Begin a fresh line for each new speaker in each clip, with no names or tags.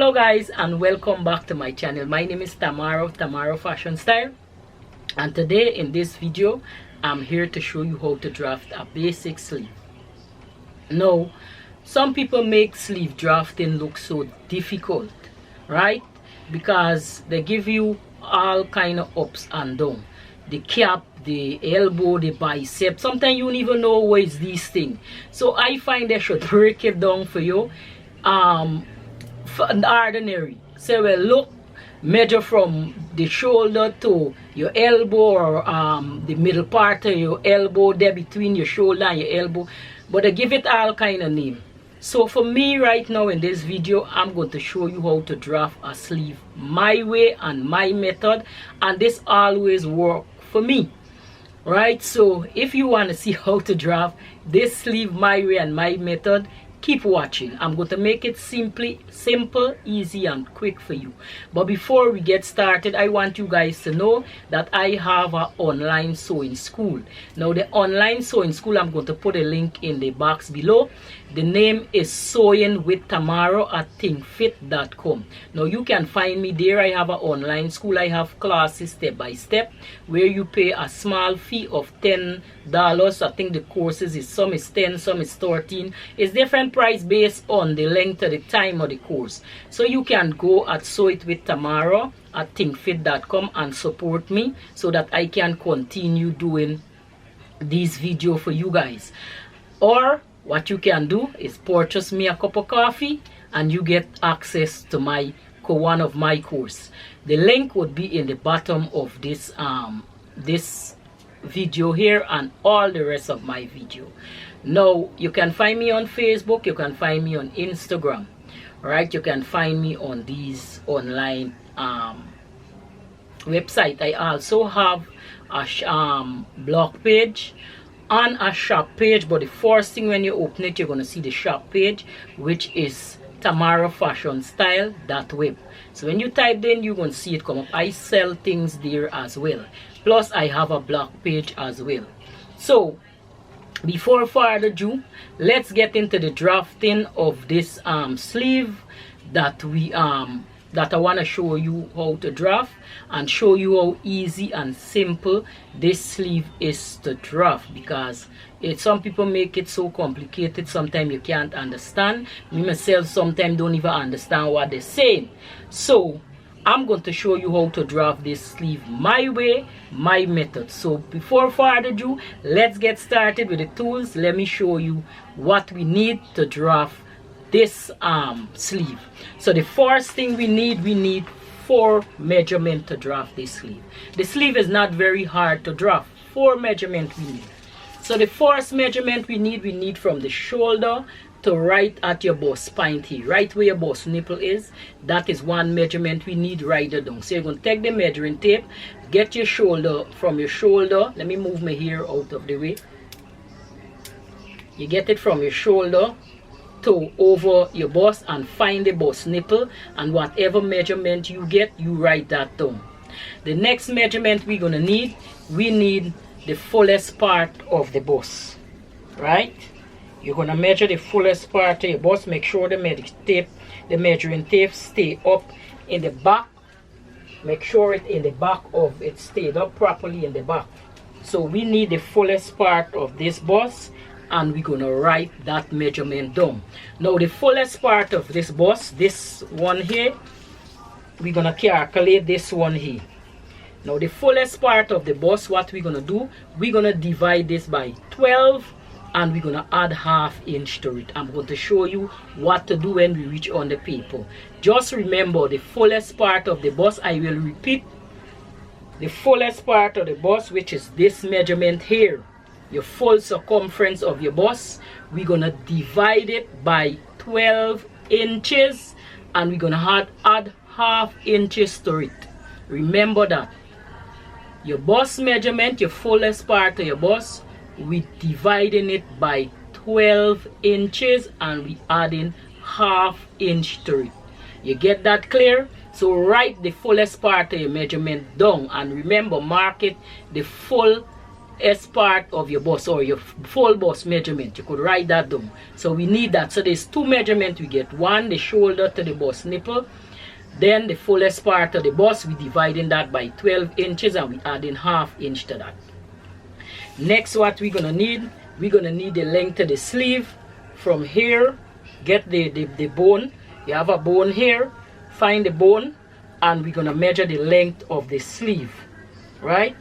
Hello guys, and welcome back to my channel. My name is Tamaro Fashion Style, and today in this video I'm here to show you how to draft a basic sleeve. Now, some people make sleeve drafting look so difficult, right? Because they give you all kind of ups and downs. The cap, the elbow, the bicep. Sometimes you don't even know what is these things. So I find they should break it down for you. For an ordinary, so well, look, measure from the shoulder to your elbow, or the middle part of your elbow, there between your shoulder and your elbow, but I give it all kind of name. So for me right now in this video, I'm going to show you how to draft a sleeve my way and my method, and this always work for me, right? So if you want to see how to draft this sleeve my way and my method, keep watching. I'm going to make it simple, easy and quick for you. But before we get started, I want you guys to know that I have an online sewing school. Now the online sewing school, I'm going to put a link in the box below. The name is Sewing with Tamaro at thinkfit.com. Now you can find me there. I have an online school. I have classes step by step where you pay a small fee of $10. I think the courses is some is 10, some is 13. It's different price based on the length of the time of the course. So you can go at Sew It with Tamaro at thinkfit.com and support me so that I can continue doing these videos for you guys. Or what you can do is purchase me a cup of coffee and you get access to one of my course. The link would be in the bottom of this this video here and all the rest of my video. Now you can find me on Facebook, you can find me on Instagram, right? You can find me on these online website. I also have a blog page and a shop page, but the first thing when you open it, you're going to see the shop page, which is tamarofashionstyle.web. So when you type in, you're going to see it come up. I sell things there as well, plus I have a blog page as well. So before further ado, let's get into the drafting of this sleeve that I want to show you how to draft and show you how easy and simple this sleeve is to draft, because some people make it so complicated. Sometimes you can't understand. Me myself sometimes don't even understand what they're saying. So I'm going to show you how to draft this sleeve my way, my method. So before further ado, let's get started with the tools. Let me show you what we need to draft this sleeve. So the first thing we need 4 measurements to draft this sleeve. The sleeve is not very hard to draft. 4 measurements we need. So the first measurement we need from the shoulder to right at your bust spine here, right where your bust nipple is. That is one measurement we need right there down. So you're going to take the measuring tape, get your shoulder, from your shoulder, let me move my hair out of the way. You get it from your shoulder to over your bust and find the bust nipple, and whatever measurement you get, you write that down. The next measurement we're going to need, we need the fullest part of the bust, right? You're going to measure the fullest part of your bust. Make sure the measuring tape stay up in the back. Make sure it in the back of it stayed up properly in the back. So we need the fullest part of this bust, and we're going to write that measurement down. Now the fullest part of this bust, this one here, we're going to calculate this one here. Now the fullest part of the bust, what we're going to do, we're going to divide this by 12, and we're going to add ½ inch to it. I'm going to show you what to do when we reach on the paper. Just remember the fullest part of the bust. I will repeat the fullest part of the bust, which is this measurement here, your full circumference of your bust. We're going to divide it by 12 inches, and we're going to add ½ inches to it. Remember that your bust measurement, your fullest part of your bust, we dividing it by 12 inches and we adding ½ inch to it. You get that clear? So write the fullest part of your measurement down, and remember, mark it the full S part of your bust or your full bust measurement. You could write that down. So we need that. So there's two measurements we get. One, the shoulder to the bust nipple. Then the fullest part of the bust, we dividing that by 12 inches and we adding ½ inch to that. Next, what we're gonna need the length of the sleeve from here. Get the bone. You have a bone here. Find the bone, and we're gonna measure the length of the sleeve. Right?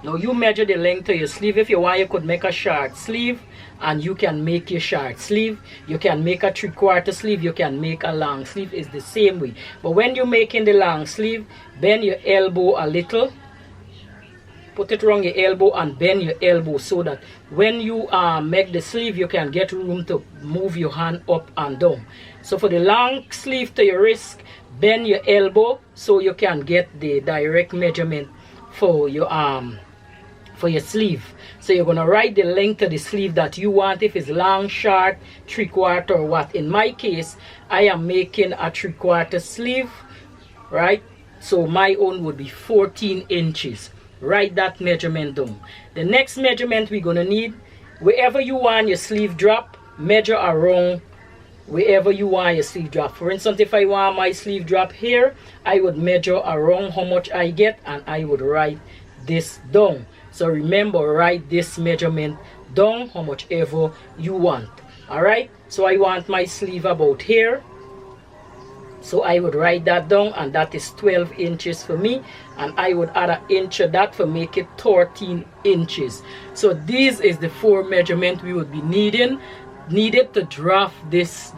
Now you measure the length of your sleeve. If you want, you could make a short sleeve, and you can make your short sleeve. You can make a 3/4 sleeve. You can make a long sleeve. It's the same way. But when you're making the long sleeve, bend your elbow a little. Put it around your elbow and bend your elbow so that when you make the sleeve, you can get room to move your hand up and down. So for the long sleeve to your wrist, bend your elbow so you can get the direct measurement for your sleeve. So you're gonna write the length of the sleeve that you want, if it's long, short, 3/4 or what. In my case, I am making a 3/4 sleeve, right? So my own would be 14 inches. Write that measurement down. The next measurement we're gonna need, wherever you want your sleeve drop, measure around wherever you want your sleeve drop. For instance, if I want my sleeve drop here, I would measure around how much I get and I would write this down. So remember, write this measurement down, how much ever you want. Alright, so I want my sleeve about here. So I would write that down, and that is 12 inches for me, and I would add an inch of that for make it 13 inches. So this is the 4 measurements we would be needed to draft this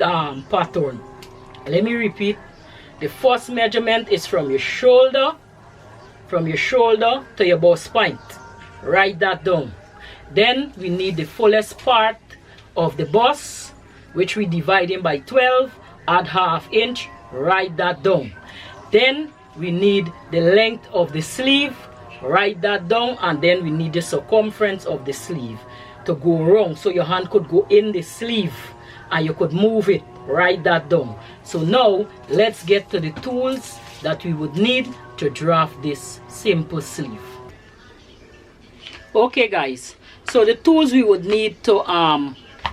pattern. Let me repeat. The first measurement is from your shoulder to your bust point. Write that down. Then we need the fullest part of the bust, which we dividing by 12, add ½ inch. Write that down. Then we need the length of the sleeve. Write that down. And then we need the circumference of the sleeve to go wrong, so your hand could go in the sleeve and you could move it. Write that down. So now let's get to the tools that we would need to draft this simple sleeve. Okay guys, so the tools we would need to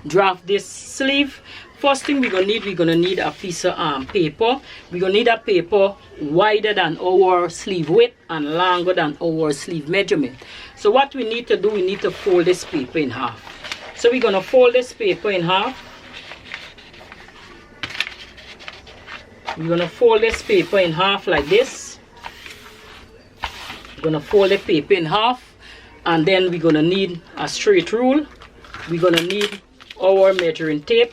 draft this sleeve. First thing we're gonna need a piece of paper. We're gonna need a paper wider than our sleeve width and longer than our sleeve measurement. So what we need to do, we need to fold this paper in half. So we're gonna fold this paper in half. We're gonna fold this paper in half like this. We're gonna fold the paper in half, and then we're gonna need a straight rule. We're gonna need our measuring tape.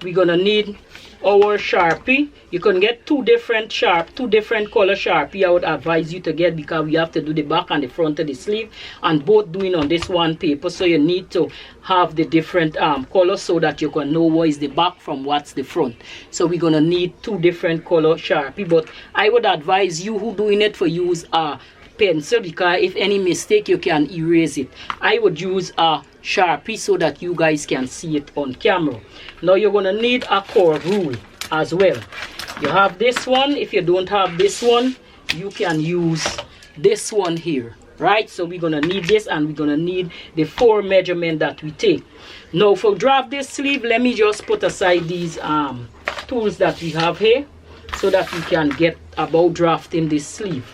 We're gonna need our Sharpie. You can get two different color Sharpie. I would advise you to get, because we have to do the back and the front of the sleeve, and both doing on this one paper. So you need to have the different colors so that you can know what is the back from what's the front. So we're gonna need 2 different color Sharpie, but I would advise you who doing it for use a pencil, because if any mistake you can erase it. I would use a Sharpie so that you guys can see it on camera. Now you're gonna need a curve rule as well. You have this one. If you don't have this one, you can use this one here, right? So we're gonna need this, and we're gonna need the 4 measurement that we take. Now for draft this sleeve, let me just put aside these tools that we have here so that we can get about drafting this sleeve.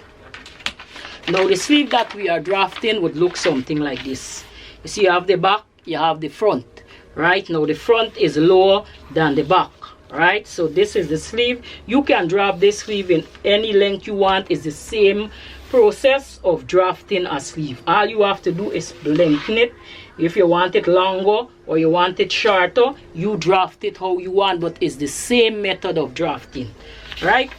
Now the sleeve that we are drafting would look something like this. You see, you have the back, you have the front, right? Now the front is lower than the back, right? So this is the sleeve. You can draft this sleeve in any length you want. It's the same process of drafting a sleeve. All you have to do is lengthen it. If you want it longer or you want it shorter, you draft it how you want, but it's the same method of drafting, right?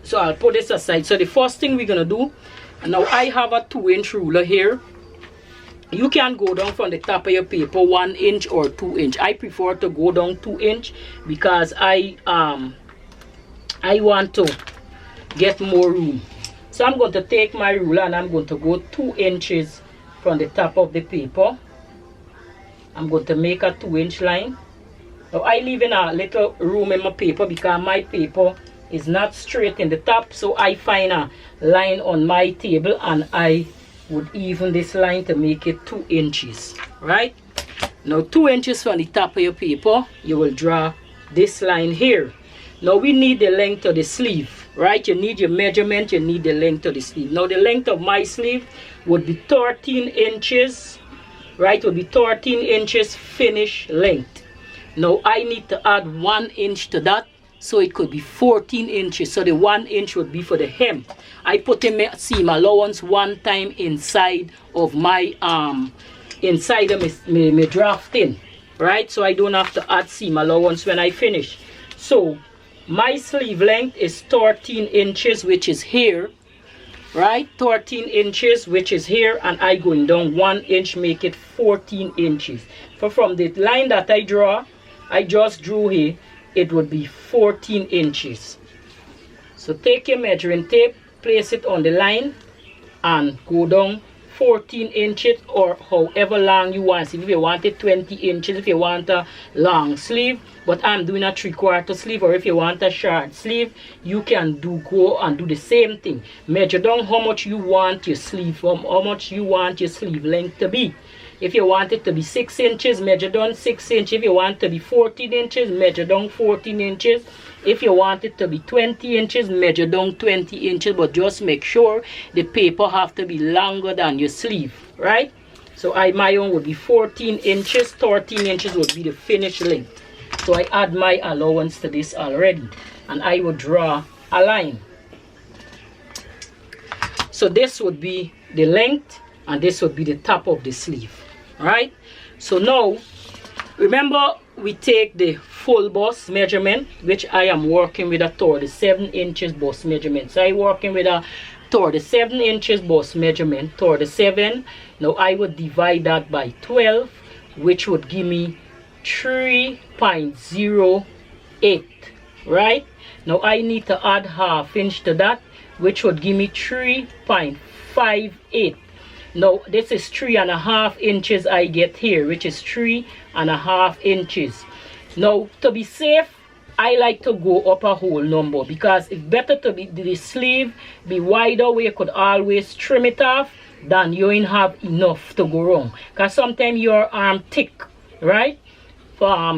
So I'll put this aside. So the first thing we're gonna do, now I have a 2-inch ruler here. You can go down from the top of your paper 1 inch or 2 inch. I prefer to go down 2 inch because I want to get more room. So I'm going to take my ruler and I'm going to go 2 inches from the top of the paper. I'm going to make a 2-inch line. Now I leave in a little room in my paper because my paper is not straight in the top, so I find a line on my table and I would even this line to make it 2 inches, right? Now 2 inches from the top of your paper, you will draw this line here. Now we need the length of the sleeve, right? You need your measurement, you need the length of the sleeve. Now the length of my sleeve would be 13 inches, right? Would be 13 inches finish length. Now I need to add 1 inch to that, so it could be 14 inches. So the 1 inch would be for the hem. I put in seam allowance 1 time inside of my inside of my drafting, right? So I don't have to add seam allowance when I finish. So my sleeve length is 13 inches, which is here, right? 13 inches, which is here, and I going down 1 inch, make it 14 inches. For from the line that I draw, I just drew here, it would be 14 inches. So take your measuring tape, place it on the line, and go down 14 inches, or however long you want. If you want it 20 inches, if you want a long sleeve, but I'm doing a 3/4 sleeve, or if you want a short sleeve, you can go and do the same thing. Measure down how much you want your sleeve, how much you want your sleeve length to be. If you want it to be 6 inches, measure down 6 inches. If you want it to be 14 inches, measure down 14 inches. If you want it to be 20 inches, measure down 20 inches. But just make sure the paper have to be longer than your sleeve, right? So my own would be 14 inches. 13 inches would be the finished length. So I add my allowance to this already. And I would draw a line. So this would be the length, and this would be the top of the sleeve, right? So now remember, we take the full bust measurement, which I am working with a 37 inches bust measurement. So I'm working with a 37 inches bust measurement, 37. Now I would divide that by 12, which would give me 3.08, right? Now I need to add 1/2 inch to that, which would give me 3.58. Now this is 3.5 inches I get here, which is 3.5 inches. Now to be safe, I like to go up a whole number, because it's better to be the sleeve be wider where you could always trim it off than you ain't have enough to go wrong. Because sometimes your arm thick, right?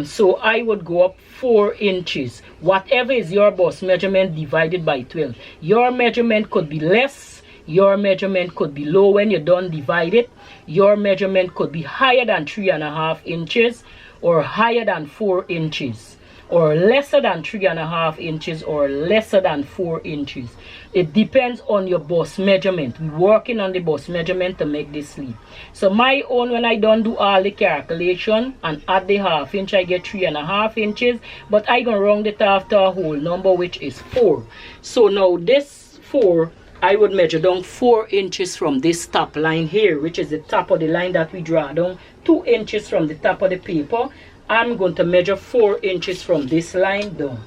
So I would go up 4 inches. Whatever is your bust measurement divided by 12. Your measurement could be less, your measurement could be low when you're done divide it. Your measurement could be higher than 3.5 inches, or higher than 4 inches, or lesser than 3.5 inches, or lesser than 4 inches. It depends on your bust measurement. We're working on the bust measurement to make this sleeve. So my own, when I don't do all the calculation and add the 1/2 inch, I get 3.5 inches, but I gonna round it off to a whole number, which is 4. So now this 4, I would measure down 4 inches from this top line here, which is the top of the line that we draw down, 2 inches from the top of the paper. I'm going to measure 4 inches from this line down.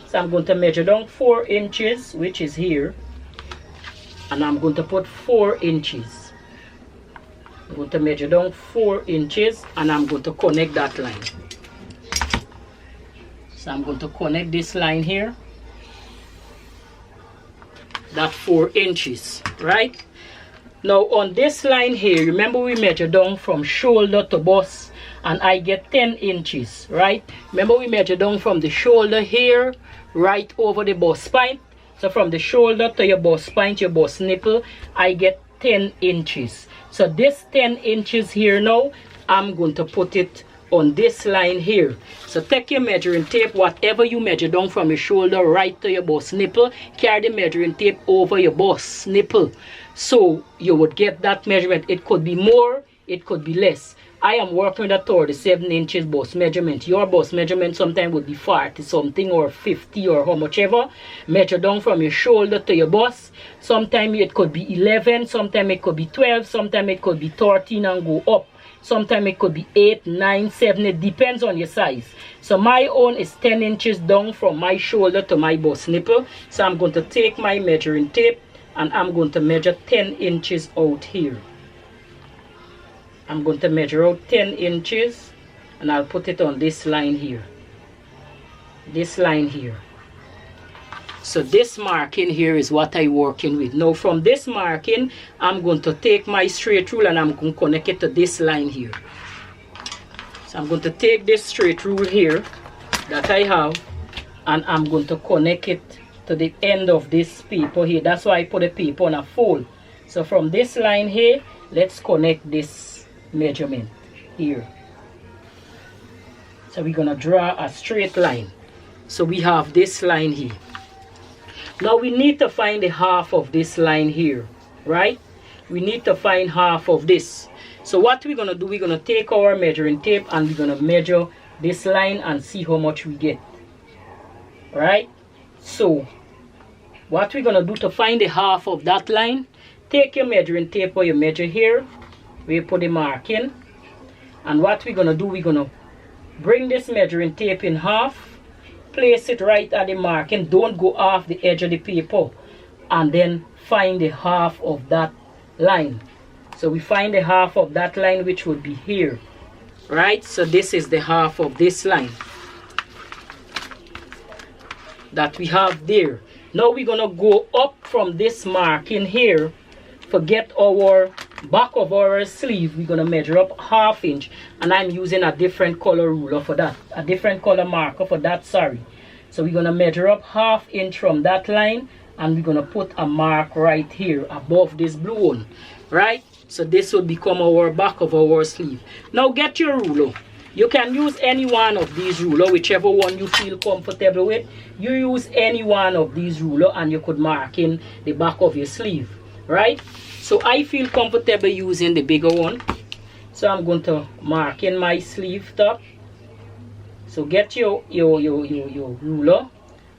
So I'm going to measure down 4 inches, which is here, and I'm going to put 4 inches. I'm going to measure down 4 inches, and I'm going to connect that line. So I'm going to connect this line here. That 4 inches, right? Now on this line here, remember we measure down from shoulder to bust, and I get 10 inches, right? Remember we measure down from the shoulder here, right over the bust spine. So from the shoulder to your bust spine, your bust nipple, I get 10 inches. So this 10 inches here now, I'm going to put it on this line here. So take your measuring tape, whatever you measure down from your shoulder right to your bust nipple, carry the measuring tape over your bust nipple. So you would get that measurement. It could be more, it could be less. I am working with a 37 inches bust measurement. Your bust measurement sometimes would be 40 something, or 50, or how much ever. Measure down from your shoulder to your bust. Sometimes it could be 11, sometimes it could be 12, sometimes it could be 13 and go up. Sometimes it could be 8, 9, 7. It depends on your size. So my own is 10 inches down from my shoulder to my bust nipple. So I'm going to take my measuring tape, and I'm going to measure 10 inches out here. I'm going to measure out 10 inches, and I'll put it on this line here. This line here. So this marking here is what I'm working with. Now from this marking, I'm going to take my straight rule and I'm going to connect it to this line here. So I'm going to take this straight rule here that I have, and I'm going to connect it to the end of this paper here. That's why I put the paper on a fold. So from this line here, let's connect this measurement here. So we're going to draw a straight line. So we have this line here. Now we need to find the half of this line here, right? We need to find half of this. So what we're going to do, we're going to take our measuring tape and we're going to measure this line and see how much we get. Right? So what we're going to do to find the half of that line, take your measuring tape or you measure here, we put the mark in, and what we're going to do, we're going to bring this measuring tape in half, place it right at the marking, don't go off the edge of the paper, and then find the half of that line. So we find the half of that line, which would be here, right? So this is the half of this line that we have there. Now we're gonna go up from this marking here. Forget our back of our sleeve, we're gonna measure up 1/2 inch, and I'm using a different color ruler for that, a different color marker for that, sorry. So we're gonna measure up 1/2 inch from that line, and we're gonna put a mark right here above this blue one, right? So this will become our back of our sleeve. Now get your ruler. You can use any one of these ruler, whichever one you feel comfortable with. You use any one of these ruler and you could mark in the back of your sleeve, right? So I feel comfortable using the bigger one. So I'm going to mark in my sleeve top. So get your ruler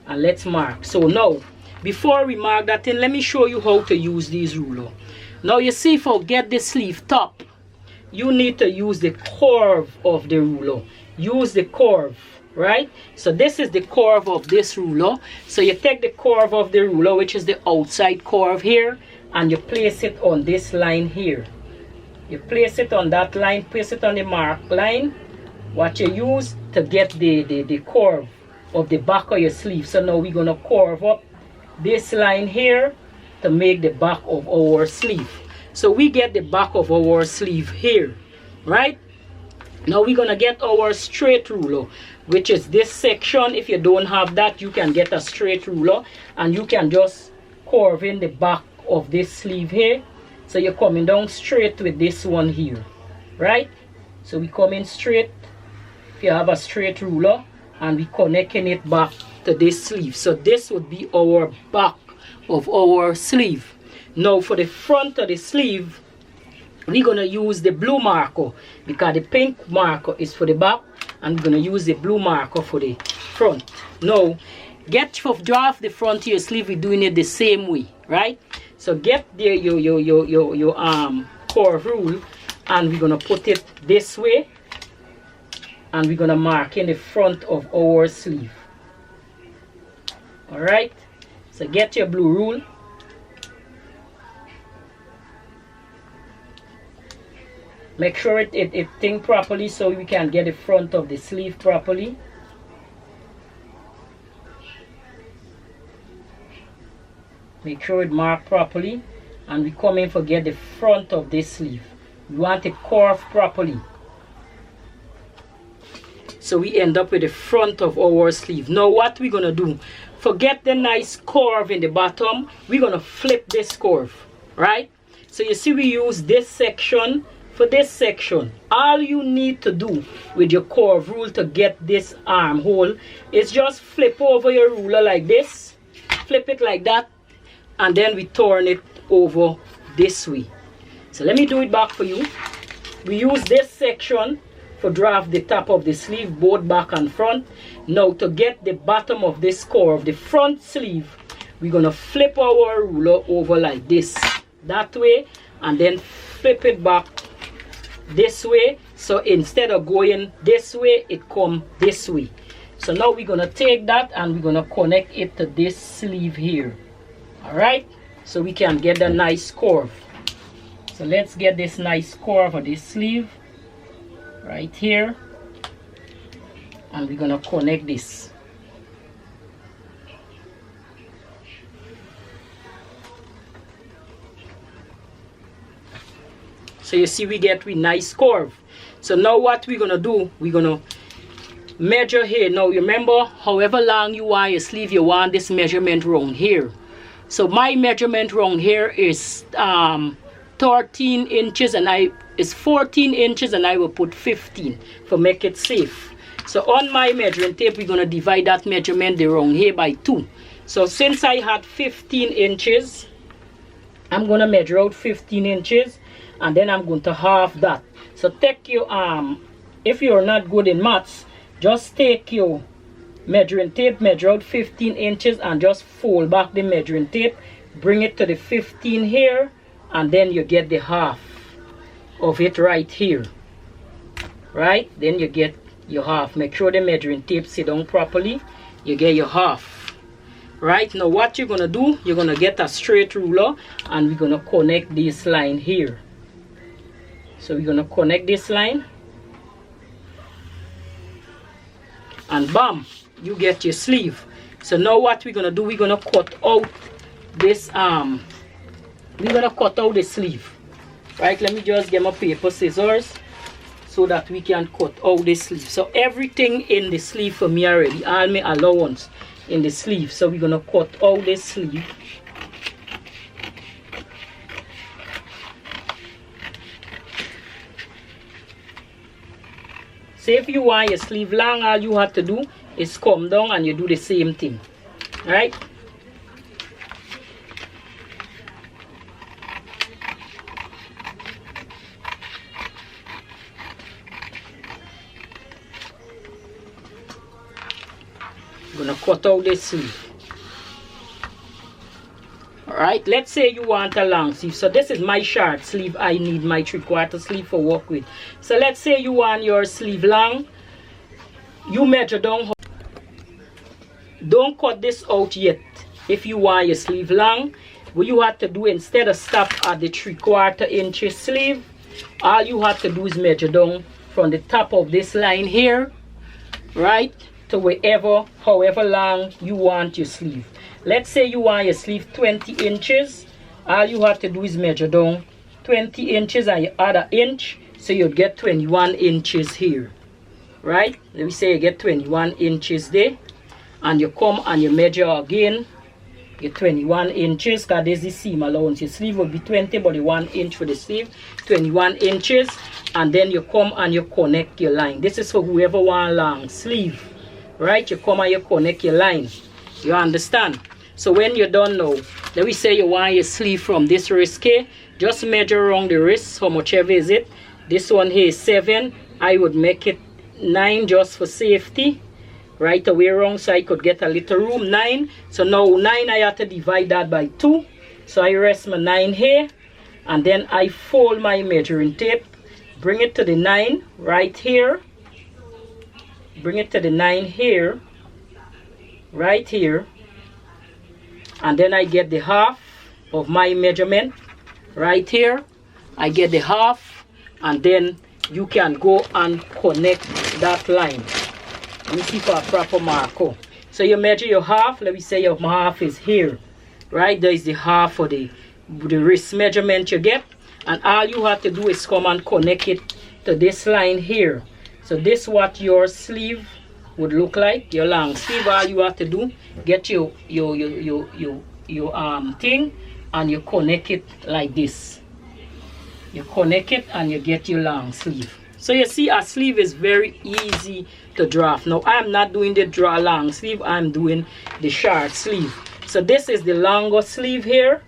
and let's mark. So now, before we mark that in, let me show you how to use these ruler. Now you see, for get the sleeve top, you need to use the curve of the ruler. Use the curve, right? So this is the curve of this ruler. So you take the curve of the ruler, which is the outside curve here, and you place it on this line here. You place it on that line, place it on the mark line, what you use to get the curve of the back of your sleeve. So now we're going to curve up this line here to make the back of our sleeve. So we get the back of our sleeve here, right? Now we're gonna get our straight ruler, which is this section. If you don't have that, you can get a straight ruler and you can just curve in the back of this sleeve here. So you're coming down straight with this one here, right? So we come in straight if you have a straight ruler, and we connecting it back to this sleeve. So this would be our back of our sleeve. Now for the front of the sleeve, we're going to use the blue marker because the pink marker is for the back, and we're going to use the blue marker for the front. Now draft the front of your sleeve. We're doing it the same way, right? So get your curve rule, and we're going to put it this way, and we're going to mark in the front of our sleeve. All right, so get your blue rule. Make sure it think properly so we can get the front of the sleeve properly. Make sure it marked properly, and we come in for get the front of this sleeve. We want it curved properly, so we end up with the front of our sleeve. Now what we're gonna do, forget the nice curve in the bottom, we're gonna flip this curve, right? So you see, we use this section. For this section, all you need to do with your curve rule to get this armhole is just flip over your ruler like this, flip it like that, and then we turn it over this way. So let me do it back for you. We use this section for draft the top of the sleeve, both back and front. Now to get the bottom of this curve, the front sleeve, we're gonna flip our ruler over like this, that way, and then flip it back this way. So instead of going this way, it come this way. So now we're gonna take that and we're gonna connect it to this sleeve here. All right, so we can get a nice curve. So let's get this nice curve of this sleeve right here, and we're gonna connect this. So you see we get we nice curve. So now what we're gonna do, we're gonna measure here. Now remember, however long you want your sleeve, you want this measurement round here. So my measurement round here is 13 inches and it's 14 inches, and I will put 15 for make it safe. So on my measuring tape, we're gonna divide that measurement around here by 2. So since I had 15 inches, I'm gonna measure out 15 inches, and then I'm going to half that. So take your if you're not good in maths, just take your measuring tape, measure out 15 inches, and just fold back the measuring tape, bring it to the 15 here, and then you get the half of it right here. Right, then you get your half. Make sure the measuring tape sit down properly. You get your half. Right, now what you're gonna do, you're gonna get a straight ruler, and we're gonna connect this line here. So we're gonna connect this line, and bam, you get your sleeve. So now what we're gonna do, we're gonna cut out this we're gonna cut out the sleeve. Right, let me just get my paper scissors so that we can cut out the sleeve. So everything in the sleeve for me already, all my allowance in the sleeve. So we're gonna cut out this sleeve. So if you want your sleeve long, all you have to do is come down and you do the same thing. Right? I'm gonna cut out this sleeve. Alright, let's say you want a long sleeve. So this is my short sleeve. I need my 3/4 sleeve for work with. So let's say you want your sleeve long. You measure down. Don't cut this out yet. If you want your sleeve long, what you have to do, instead of stop at the 3/4 inches sleeve, all you have to do is measure down from the top of this line here, right, to wherever, however long you want your sleeve. Let's say you want your sleeve 20 inches. All you have to do is measure down 20 inches and you add an inch, so you'll get 21 inches here. Right? Let me say you get 21 inches there. And you come and you measure again. Get 21 inches, because there's the seam allowance. Your sleeve will be 20, but the 1 inch for the sleeve, 21 inches. And then you come and you connect your line. This is for whoever want a long sleeve. Right? You come and you connect your line. You understand? So when you're done now, let me say you want your sleeve from this wrist here. Just measure around the wrist, how much ever is it. This one here is 7. I would make it 9 just for safety. Right away around, so I could get a little room. 9. So now 9, I have to divide that by 2. So I rest my 9 here. And then I fold my measuring tape. Bring it to the 9 right here. Bring it to the 9 here. Right here. And then I get the half of my measurement right here. I get the half, and then you can go and connect that line. Let me see for a proper marker. So you measure your half. Let me say your half is here. Right? There is the half for the wrist measurement you get. And all you have to do is come and connect it to this line here. So this is what your sleeve would look like. Your long sleeve, all you have to do, get your thing, and you connect it like this. You connect it and you get your long sleeve. So you see, a sleeve is very easy to draft. Now I'm not doing the draw long sleeve, I'm doing the short sleeve. So this is the longer sleeve here.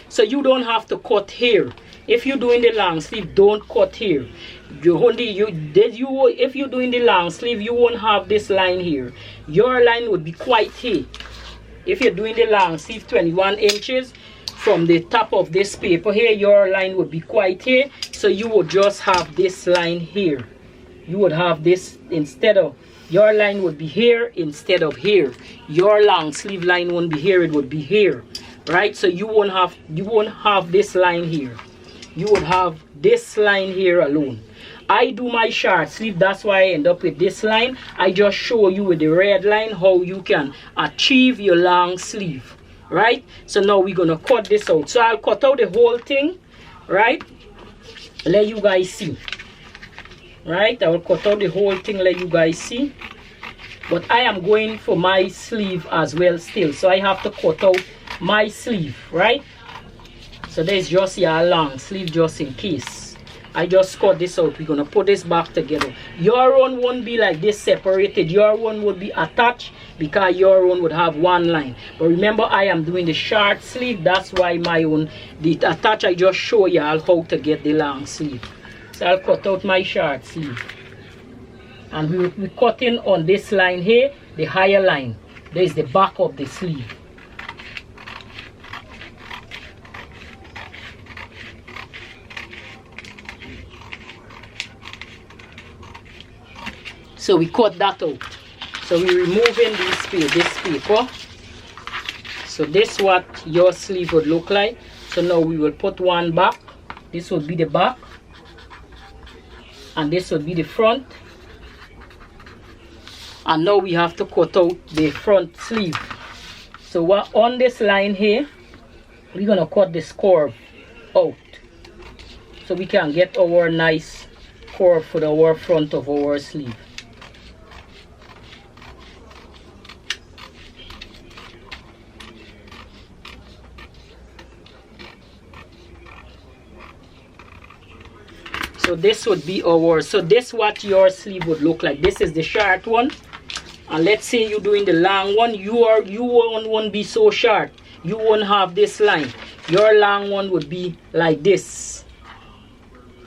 So you don't have to cut here. If you're doing the long sleeve, don't cut here. If you're doing the long sleeve, you won't have this line here. Your line would be quite here. If you're doing the long sleeve 21 inches, from the top of this paper here, your line would be quite here. So you would just have this line here. You would have this instead of, your line would be here instead of here. Your long sleeve line won't be here, it would be here. Right? So you won't have this line here. You would have this line here alone. I do my short sleeve, that's why I end up with this line. I just show you with the red line how you can achieve your long sleeve. right? So now we're gonna cut this out. So I'll cut out the whole thing, right? Let you guys see. Right, I will cut out the whole thing, let you guys see. But I am going for my sleeve as well still, so I have to cut out my sleeve, right? So there's just your long sleeve, just in case. I just cut this out. We're gonna put this back together. Your own won't be like this separated. Your one would be attached because your own would have one line. But remember, I am doing the short sleeve. That's why my own, the attach, I just show you all how to get the long sleeve. So I'll cut out my short sleeve. And we'll be cutting on this line here, the higher line. There's the back of the sleeve. So we cut that out. So we're removing this paper. So this is what your sleeve would look like. So now we will put one back. This would be the back. And this would be the front. And now we have to cut out the front sleeve. So we're on this line here, we're gonna cut this curve out so we can get our nice curve for our front of our sleeve. So this would be our, so this what your sleeve would look like. This is the short one, and let's say you're doing the long one. You won't be so short. You won't have this line. Your long one would be like this,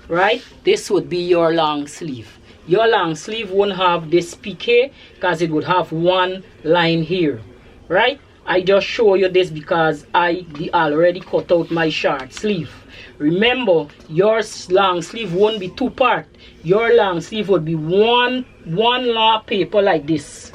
right? This would be your long sleeve. Your long sleeve won't have this peak here because it would have one line here, right? I just show you this because I already cut out my short sleeve. Remember, your long sleeve won't be two part. Your long sleeve would be one long paper like this,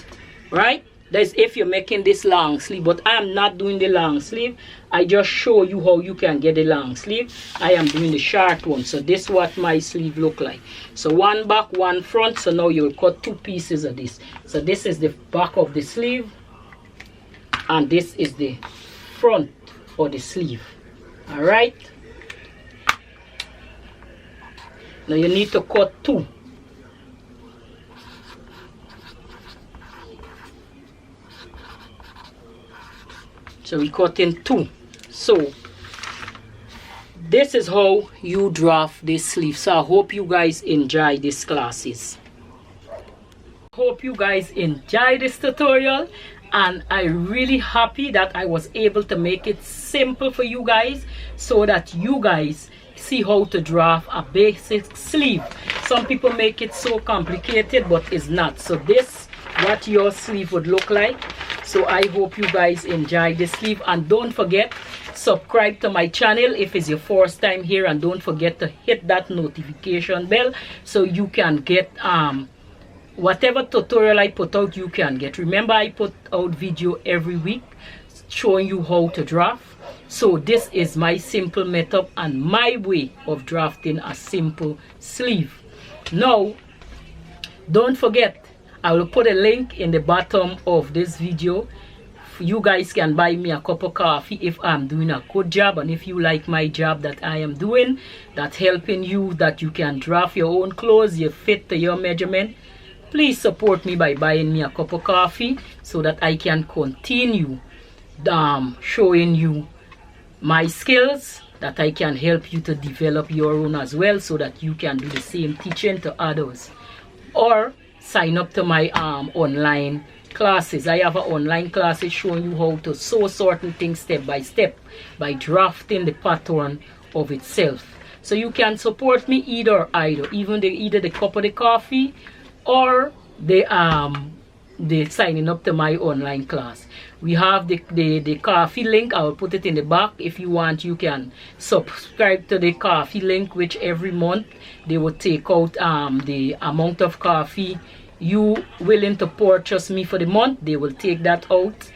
right? That's if you're making this long sleeve. But I am not doing the long sleeve. I just show you how you can get the long sleeve. I am doing the short one. So this is what my sleeve look like. So one back, one front. So now you'll cut two pieces of this. So this is the back of the sleeve, and this is the front of the sleeve. All right. Now you need to cut two. So we cut in two. So this is how you draft this sleeve. So I hope you guys enjoy these classes. Hope you guys enjoy this tutorial, and I'm really happy that I was able to make it simple for you guys so that you guys see how to draft a basic sleeve. Some people make it so complicated, but it's not. So this what your sleeve would look like. So I hope you guys enjoy this sleeve, and don't forget, subscribe to my channel if it's your first time here, and don't forget to hit that notification bell so you can get whatever tutorial I put out, you can get. Remember, I put out video every week showing you how to draft. So this is my simple method and my way of drafting a simple sleeve. Now, don't forget, I will put a link in the bottom of this video. You guys can buy me a cup of coffee if I'm doing a good job, and if you like my job that I am doing, that's helping you, that you can draft your own clothes, you fit to your measurement. Please support me by buying me a cup of coffee so that I can continue showing you my skills, that I can help you to develop your own as well, so that you can do the same teaching to others. Or sign up to my online classes. I have an online classes showing you how to sew certain things step by step by drafting the pattern of itself. So you can support me either the cup of the coffee or the signing up to my online class. We have the coffee link. I will put it in the back. If you want, you can subscribe to the coffee link, which every month they will take out the amount of coffee you willing to purchase me for the month. They will take that out.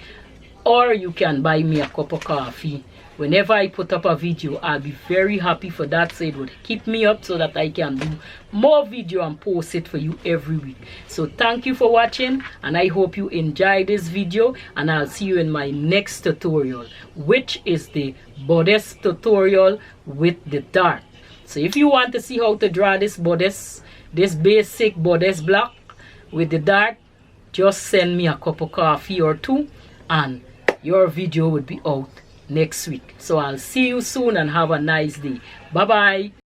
Or you can buy me a cup of coffee whenever I put up a video, I'll be very happy for that. So it would keep me up so that I can do more video and post it for you every week. So thank you for watching, and I hope you enjoyed this video, and I'll see you in my next tutorial, which is the bodice tutorial with the dart. So if you want to see how to draw this bodice, this basic bodice block with the dart, just send me a cup of coffee or two and your video would be out next week. So I'll see you soon and have a nice day. Bye bye.